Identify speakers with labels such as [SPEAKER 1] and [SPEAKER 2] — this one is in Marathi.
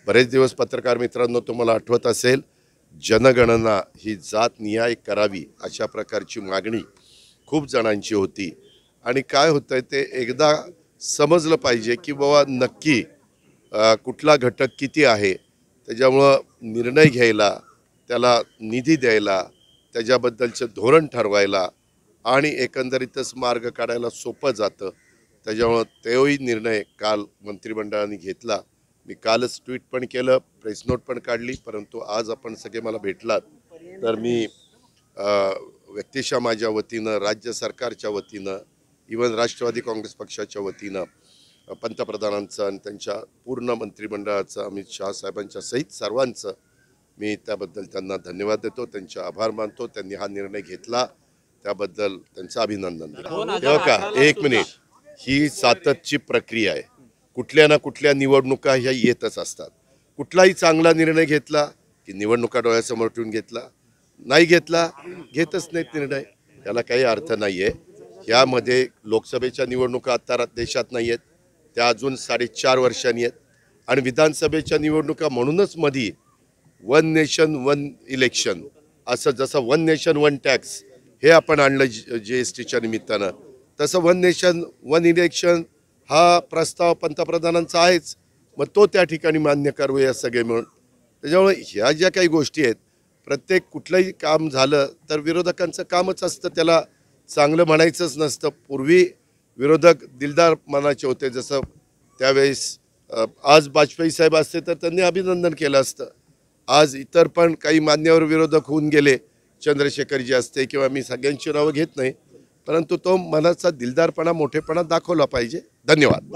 [SPEAKER 1] बरेच दिवस पत्रकार मित्रांनो तुम्हाला आठवत असेल, जनगणना ही जातनिहाय करावी अशा प्रकारची मागणी खूप जणांची होती। आणि काय होतंय ते एकदा समजलं पाहिजे की बाबा नक्की कुठला घटक किती आहे, त्याच्यामुळं निर्णय घ्यायला, त्याला निधी द्यायला, त्याच्याबद्दलचं धोरण ठरवायला आणि एकंदरीतच मार्ग काढायला सोपं जातं। त्याच्यामुळं तोही निर्णय काल मंत्रिमंडळाने घेतला। मी कालच ट्विट पण केलं, प्रेस नोट पण काढली, परंतु आज आपण सगळे मला भेटलात तर मी अ, व्यक्तिशः माझ्या वतीनं, राज्य सरकारच्या वतीनं, इवन राष्ट्रवादी काँग्रेस पक्षाच्या वतीनं पंतप्रधानांचं आणि त्यांच्या पूर्ण मंत्रिमंडळाचं, अमित शहा साहेबांच्या सहित सर्वांचं मी त्याबद्दल त्यांना धन्यवाद देतो, त्यांचे आभार मानतो। त्यांनी हा निर्णय घेतला त्याबद्दल त्यांचं अभिनंदन दिलं। तेव्हा का एक मिनिट, ही सातत्याची प्रक्रिया आहे। कुठल्या ना कुठल्या निवडणुका ह्या येतच असतात। कुठलाही चांगला निर्णय घेतला की निवडणुका डोळ्यासमोर ठेवून घेतला, नाही घेतला घेतच नाहीत निर्णय, याला काही अर्थ नाही आहे। यामध्ये लोकसभेच्या निवडणुका आता देशात नाही आहेत, त्या अजून 4.5 वर्षांनी आहेत। आणि विधानसभेच्या निवडणुका म्हणूनच मध्ये वन नेशन वन इलेक्शन, असं जसं वन नेशन वन टॅक्स हे आपण आणलं GSTच्या निमित्तानं, तसं वन नेशन वन इलेक्शन हा प्रस्ताव पंतप्रधानांचा आहेच। मग तो त्या ठिकाणी मान्य करूया सगळे मिळून। त्याच्यामुळे ह्या ज्या काही गोष्टी आहेत, प्रत्येक कुठलंही काम झालं तर विरोधकांचं कामच असतं त्याला चांगलं म्हणायचंच नसतं। पूर्वी विरोधक दिलदार मनाचे होते, जसं त्यावेळेस आज वाजपेयी साहेब असते तर त्यांनी अभिनंदन केलं असतं। आज इतर पण काही मान्यवर विरोधक होऊन गेले, चंद्रशेखरजी असते किंवा मी सगळ्यांची नावं घेत नाही, परंतु तो मनाचा दिलदारपणा, मोठेपणा दाखवला पाहिजे। धन्यवाद।